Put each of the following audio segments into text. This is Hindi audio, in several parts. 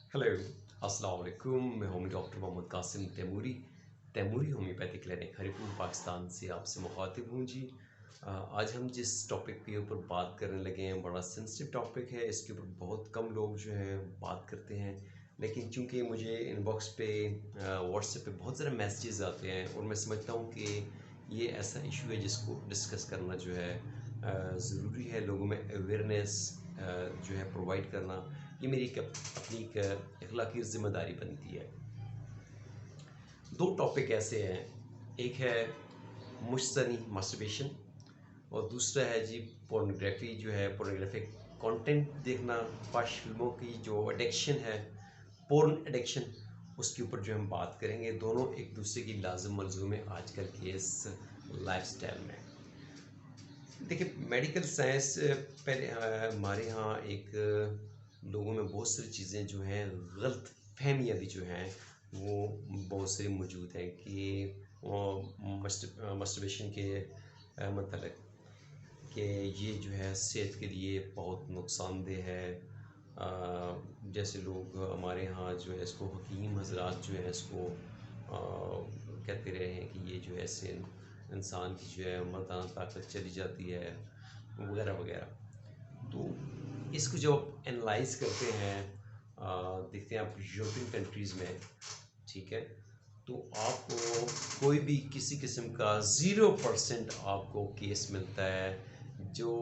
हेलो, अस्सलाम वालेकुम। मैं homeo doctor Mohammad Qasim Taimuri homeopathic clinic Haripur Pakistan से आपसे मुखातिब हूँ जी। आज हम जिस टॉपिक के ऊपर बात करने लगे हैं बड़ा सेंसिटिव टॉपिक है। इसके ऊपर बहुत कम लोग जो हैं बात करते हैं, लेकिन चूंकि मुझे इनबॉक्स पे व्हाट्सएप पे बहुत ज़्यादा मैसेजेस आते हैं और मैं समझता हूँ कि ये ऐसा इशू है जिसको डिस्कस करना जो है ज़रूरी है। लोगों में अवेयरनेस जो है प्रोवाइड करना, ये मेरी अपनी एक अखलाकी ज़िम्मेदारी बनती है। दो टॉपिक ऐसे हैं, एक है मुश्त ज़नी मास्टरबेशन और दूसरा है जी पोर्नोग्राफी, जो है पोर्नोग्राफिक कंटेंट देखना, फाश फिल्मों की जो एडिक्शन है, पोर्न एडिक्शन, उसके ऊपर जो हम बात करेंगे। दोनों एक दूसरे की लाजिम मलजूम है आजकल के इस लाइफस्टाइल में। देखिए, मेडिकल साइंस पहले हमारे यहाँ एक लोगों में बहुत सारी चीज़ें जो हैं गलत फहमियाँ भी जो हैं वो बहुत सारी मौजूद हैं कि मस्टरबेशन के मतलब कि ये जो है सेहत के लिए बहुत नुकसानदेह है। जैसे लोग हमारे यहाँ जो है इसको हकीम हजरात जो है इसको कहते रहे हैं कि ये जो है इससे इंसान की जो है मर्दाना ताकत चली जाती है वगैरह वगैरह। तो इसको जब एनालाइज करते हैं, देखते हैं आप यूरोपियन कंट्रीज़ में, ठीक है, तो आपको कोई भी किसी किस्म का 0% आपको केस मिलता है जो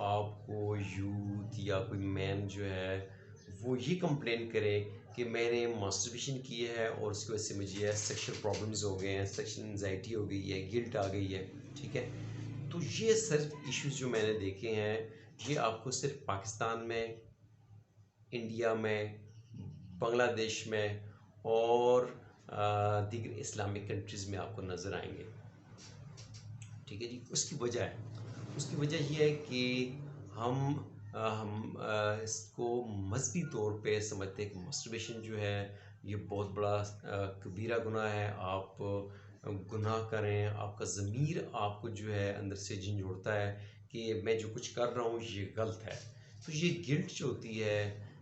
आपको यूथ या कोई मैन जो है वो ये कंप्लेन करे कि मैंने मास्टरबेशन की है और उसकी वजह से मुझे सेक्शुअल प्रॉब्लम्स हो गए हैं, सेक्शुअल एंजाइटी हो गई है, गिल्ट आ गई है, ठीक है। तो ये सिर्फ इश्यूज जो मैंने देखे हैं ये आपको सिर्फ पाकिस्तान में, इंडिया में, बांग्लादेश में और दीगर इस्लामिक कंट्रीज़ में आपको नज़र आएंगे, ठीक है जी। उसकी वजह यह है कि हम इसको मजहबी तौर पे समझते हैं कि मास्टरबेशन जो है ये बहुत बड़ा कबीरा गुनाह है। आप गुनाह करें, आपका ज़मीर आपको जो है अंदर से झंझोड़ता है कि मैं जो कुछ कर रहा हूँ ये गलत है। तो ये गिल्ट जो होती है,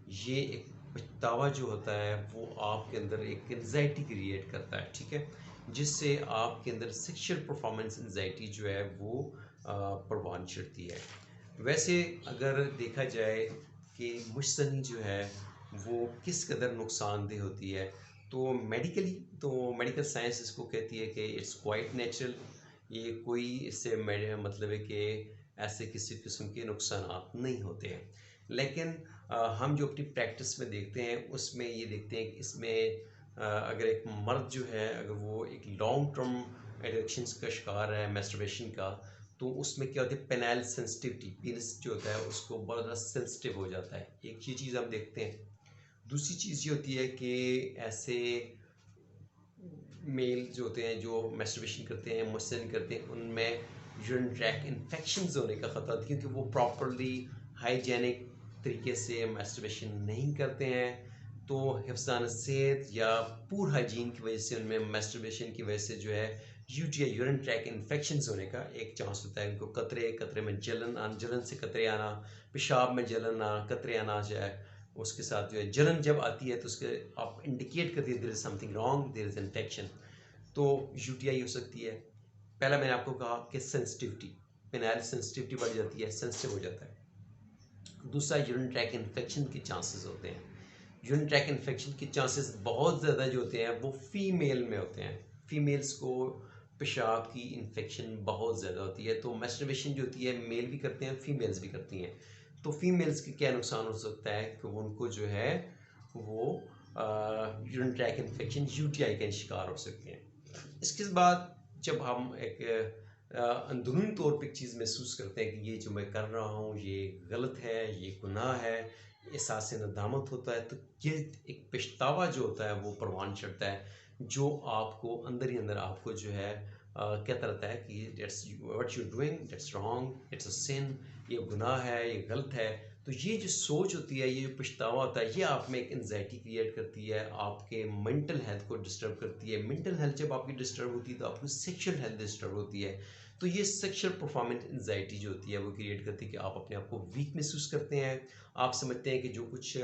ये एक पछतावा जो होता है वो आपके अंदर एक एंजाइटी क्रिएट करता है, ठीक है, जिससे आपके अंदर सेक्शुअल परफॉर्मेंस एंजाइटी जो है वो परवान चढ़ती है। वैसे अगर देखा जाए कि मुश्त ज़नी जो है वो किस कदर नुकसानदेह होती है, तो मेडिकल साइंस इसको कहती है कि इट्स क्वाइट नेचुरल। ये कोई इससे मतलब है कि ऐसे किसी किस्म के नुकसान नहीं होते हैं। लेकिन हम जो अपनी प्रैक्टिस में देखते हैं उसमें ये देखते हैं कि इसमें अगर एक मर्द जो है अगर वो एक लॉन्ग टर्म एडिक्शंस का शिकार है मैस्टरबेशन का, तो उसमें क्या होती है, पेनाइल सेंसिटिविटी, पीनस जो होता है उसको बहुत ज़्यादा सेंसिटिव हो जाता है। एक ये चीज़ हम देखते हैं। दूसरी चीज़ ये होती है कि ऐसे मेल जो होते हैं जो मैस्टरबेशन करते हैं, मुस्टन करते हैं, उनमें यूरिन ट्रैक इन्फेक्शंस होने का ख़तरा है क्योंकि वो प्रॉपरली हाइजेनिक तरीके से मैस्टरबेशन नहीं करते हैं। तो हिफ्ज़ान सेहत या पूर हाइजीन की वजह से उनमें मैस्टरबेशन की वजह से जो है यूटीआई यूरिन ट्रैक इन्फेक्शंस होने का एक चांस होता है। उनको कतरे में जलन से कतरे आना, पेशाब में जलन आना, कतरे आना जाए, उसके साथ जो है जलन जब आती है तो उसके आप इंडिकेट करती है there is something wrong, there is infection. तो यूटीआई हो सकती है। पहला मैंने आपको कहा कि सेंसिटिविटी, पेनाइल सेंसिटिविटी बढ़ जाती है, सेंसिटिव हो जाता है। दूसरा यूरिन ट्रैक इन्फेक्शन के चांसेस होते हैं। यूरिन ट्रैक इन्फेक्शन के चांसेस बहुत ज़्यादा जो होते हैं वो फीमेल में होते हैं। फीमेल्स को पेशाब की इन्फेक्शन बहुत ज़्यादा होती है। तो मैस्टरबेशन जो होती है मेल भी करते हैं, फीमेल्स भी करती हैं। तो फीमेल्स के क्या नुकसान हो सकता है कि उनको जो है वो यूरिन ट्रैक इन्फेक्शन यूटीआई का शिकार हो सकते हैं। इसके बाद जब हम एक अंदरूनी तौर पे एक चीज़ महसूस करते हैं कि ये जो मैं कर रहा हूँ ये गलत है, ये गुनाह है, एहसास नदामत होता है, तो गिल्ट, एक पछतावा जो होता है वो परवान चढ़ता है, जो आपको अंदर ही अंदर आपको जो है कहता रहता है कि that's what you doing, that's wrong, it's a sin, ये गुनाह है, ये गलत है। तो ये जो सोच होती है, ये जो पछतावा होता है, ये आप में एक एंजाइटी क्रिएट करती है, आपके मेंटल हेल्थ को डिस्टर्ब करती है। मेंटल हेल्थ जब आपकी डिस्टर्ब होती है तो आपकी सेक्शुअल हेल्थ डिस्टर्ब होती है। तो ये सेक्शुअल परफॉर्मेंस एंजाइटी जो होती है वो क्रिएट करती है कि आप अपने आप को वीक महसूस करते हैं, आप समझते हैं कि जो कुछ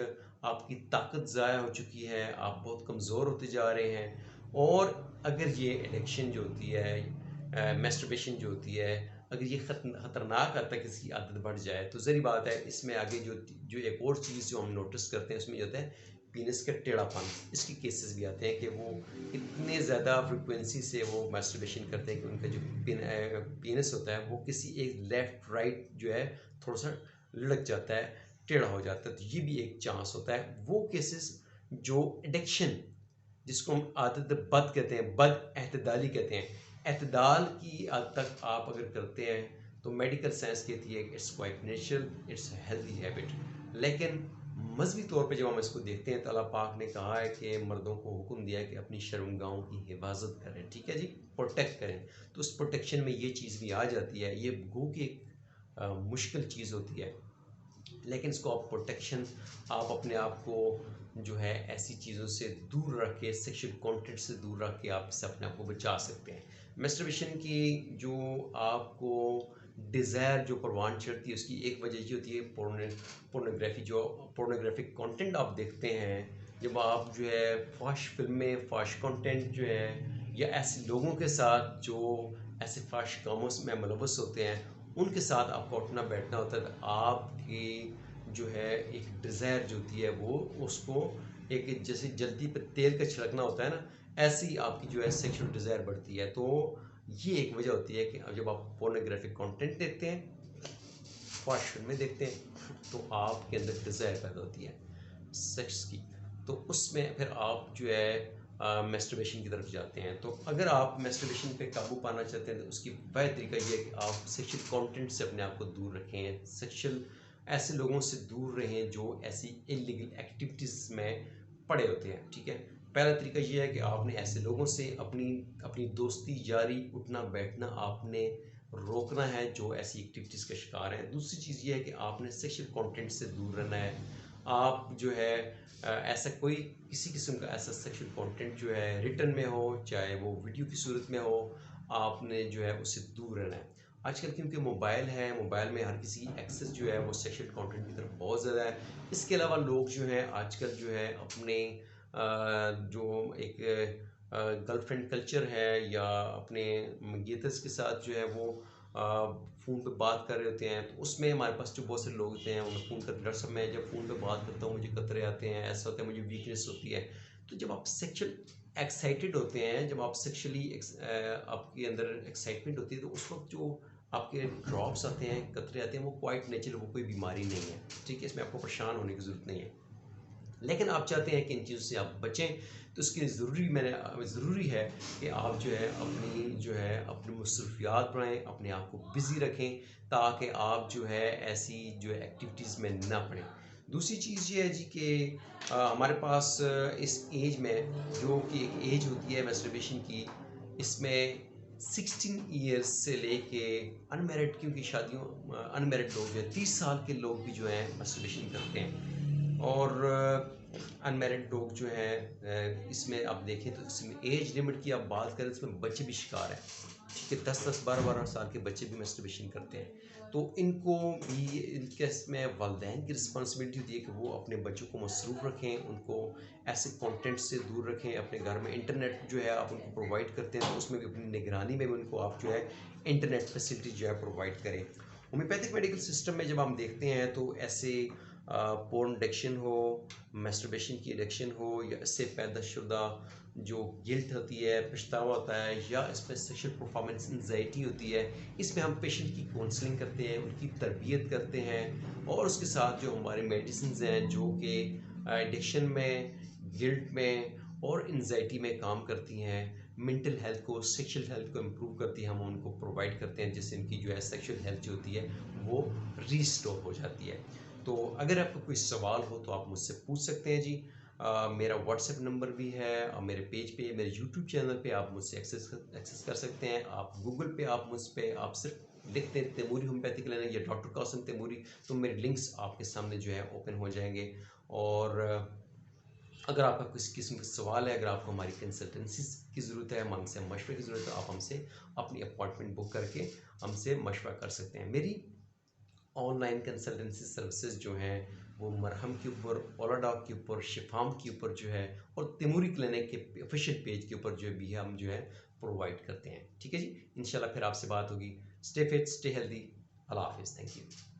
आपकी ताकत ज़ाया हो चुकी है, आप बहुत कमज़ोर होते जा रहे हैं। और अगर ये एडिक्शन जो होती है, मैस्टरबेशन जो होती है, अगर ये ख़तरनाक हद तक इसकी आदत बढ़ जाए तो ज़री बात है इसमें आगे जो जो एक और चीज़ जो हम नोटिस करते हैं उसमें ये होता है पीनस का टेढ़ापन। इसके केसेस भी आते हैं कि वो इतने ज़्यादा फ्रिक्वेंसी से वो मैस्टरबेशन करते हैं कि उनका जो पीनस होता है वो किसी एक लेफ़्ट राइट जो है थोड़ा सा लड़क जाता है, टेढ़ा हो जाता है। तो ये भी एक चांस होता है। वो केसेस जो एडिक्शन जिसको हम आदत बद कहते हैं, बद एतदाली कहते हैं, एतदाल की हद तक आप अगर करते हैं तो मेडिकल साइंस कहती है कि it's quite natural, it's healthy habit. लेकिन मजहबी तौर पे जब हम इसको देखते हैं तो अल्लाह पाक ने कहा है कि मर्दों को हुक्म दिया है कि अपनी शर्मगाहों की हिफाजत करें, ठीक है जी, प्रोटेक्ट करें। तो उस प्रोटेक्शन में ये चीज़ भी आ जाती है। ये गो की एक मुश्किल चीज़ होती है, लेकिन इसको आप प्रोटेक्शन, आप अपने आप को जो है ऐसी चीज़ों से दूर रख के, सेक्शुअल कंटेंट से दूर रख के आप इससे अपने आप को बचा सकते हैं। मैस्टरबेशन की जो आपको डिज़ायर जो परवान चढ़ती है उसकी एक वजह ये होती है पोर्नोग्राफी, जो पोर्नोग्राफिक कंटेंट आप देखते हैं, जब आप जो है फाश फिल्में, फाश कंटेंट जो है, या ऐसे लोगों के साथ जो ऐसे फाश कामों में मुलव्वस होते हैं उनके साथ आपका उठना बैठना होता है, तो आपकी जो है एक डिज़ायर जो होती है वो उसको एक जैसे जल्दी पे तेल का छिड़कना होता है ना, ऐसी आपकी जो है सेक्सुअल डिज़ायर बढ़ती है। तो ये एक वजह होती है कि जब आप पोर्नोग्राफिक कंटेंट देखते हैं, फास्ट फिल्में देखते हैं, तो आपके अंदर डिज़ायर पैदा होती है सेक्स की, तो उसमें फिर आप जो है मैस्टरबेशन की तरफ जाते हैं। तो अगर आप मैस्टरबेशन पे काबू पाना चाहते हैं तो उसकी वह तरीका ये है कि आप सेक्सुअल कंटेंट से अपने आप को दूर रखें, सेक्सुअल ऐसे लोगों से दूर रहें जो ऐसी इलीगल एक्टिविटीज़ में पड़े होते हैं, ठीक है। पहला तरीका ये है कि आपने ऐसे लोगों से अपनी अपनी दोस्ती यारी उठना बैठना आपने रोकना है जो ऐसी एक्टिविटीज़ का शिकार हैं। दूसरी चीज़ ये है कि आपने सेक्सुअल कंटेंट से दूर रहना है। आप जो है ऐसा कोई किसी किस्म का ऐसा सेक्सुअल कंटेंट जो है रिटन में हो, चाहे वो वीडियो की सूरत में हो, आपने जो है उससे दूर रहना है। आजकल क्योंकि मोबाइल है, मोबाइल में हर किसी की एक्सेस जो है वो सेक्सुअल कंटेंट की तरफ बहुत ज़्यादा है। इसके अलावा लोग जो हैं आजकल जो है अपने जो एक गर्लफ्रेंड कल्चर है या अपने मंगेतर्स के साथ जो है वो फ़ोन पे बात कर रहे होते हैं, तो उसमें हमारे पास जो बहुत से लोग होते हैं उन्हें फ़ोन कर, डर सब मैं जब फ़ोन पे बात करता हूँ मुझे कतरे आते हैं, ऐसा होता है, मुझे वीकनेस होती है। तो जब आप सेक्सुअल एक्साइटेड होते हैं, जब आप सेक्सुअली आपके अंदर एक्साइटमेंट होती है, तो उस वक्त जो आपके ड्रॉप्स आते हैं, कतरे आते हैं, वो क्वाइट नेचुरल, वो कोई बीमारी नहीं है, ठीक है। इसमें आपको परेशान होने की ज़रूरत नहीं है। लेकिन आप चाहते हैं कि इन चीज़ों से आप बचें, तो इसके लिए ज़रूरी है कि आप जो है अपनी मसरूफियात बढ़ाएँ, अपने आप को बिज़ी रखें, ताकि आप जो है ऐसी जो है एक्टिविटीज़ में ना पड़ें। दूसरी चीज़ ये है जी कि हमारे पास इस एज में जो कि एक एज होती है मैस्टरबेशन की, इसमें 16 ईयर्स से लेके अनमैरिड, क्योंकि अनमैरिड लोग जो है 30 साल के लोग भी जो हैं मैस्टरबेशन करते हैं। और अनमैरिड लोग जो हैं इसमें आप देखें तो इसमें एज लिमिट की आप बात करें, इसमें बच्चे भी शिकार हैं, ठीक है। 10-10, 12-12 साल के बच्चे भी मैस्टरबेशन करते हैं। तो इनको भी इनके इसमें वालिदैन की रिस्पॉन्सिबिलिटी होती है कि वो अपने बच्चों को मसरूफ़ रखें, उनको ऐसे कंटेंट से दूर रखें। अपने घर में इंटरनेट जो है आप उनको प्रोवाइड करते हैं, तो उसमें भी अपनी निगरानी में भी उनको आप जो है इंटरनेट फैसिलिटी जो है प्रोवाइड करें। होम्योपैथिक मेडिकल सिस्टम में जब हम देखते हैं तो ऐसे पोर्न एडिक्शन हो, मैस्टरबेशन की एडिक्शन हो, या इससे पैदाशुदा जो गिल्ट होती है, पछतावा होता है, या इसमें सेक्शुअल परफॉर्मेंस एंजाइटी होती है, इसमें हम पेशेंट की काउंसलिंग करते हैं, उनकी तरबियत करते हैं, और उसके साथ जो हमारे मेडिसिन हैं जो कि एडिक्शन में, गिल्ट में और एंजाइटी में काम करती हैं, मेंटल हेल्थ को, सेक्शुअल हेल्थ को इम्प्रूव करती है, हम उनको प्रोवाइड करते हैं, जिससे इनकी जो है सेक्शुअल हेल्थ जो होती है वो रीस्टोर हो जाती है। तो अगर आपको कोई सवाल हो तो आप मुझसे पूछ सकते हैं जी। मेरा व्हाट्सएप नंबर भी है, और मेरे पेज पे, मेरे यूट्यूब चैनल पे आप मुझसे एक्सेस कर सकते हैं। आप गूगल पे आप मुझ पे आप सिर्फ लिखते हैं तैमूरी होम्योपैथिक क्लिनिक या डॉक्टर कासिम तैमूरी, तो मेरे लिंक्स आपके सामने जो है ओपन हो जाएंगे। और अगर आपका किसी किस्म का सवाल है, अगर आपको हमारी कंसल्टेंसी की ज़रूरत है, हमसे मशवरे की ज़रूरत है, आप हमसे अपनी अपॉइंटमेंट बुक करके हमसे मशवरा कर सकते हैं। मेरी ऑनलाइन कंसल्टेंसी सर्विसेज जो हैं वो मरहम के ऊपर, ओलाडॉग के ऊपर, शिफाम के ऊपर जो है, और तिमूरी क्लिनिक के ऑफिशियल पेज के ऊपर जो है भी हम जो है प्रोवाइड करते हैं। ठीक है जी, इंशाल्लाह फिर आपसे बात होगी। Stay fit, stay healthy. Allah हाफिज़। Thank you.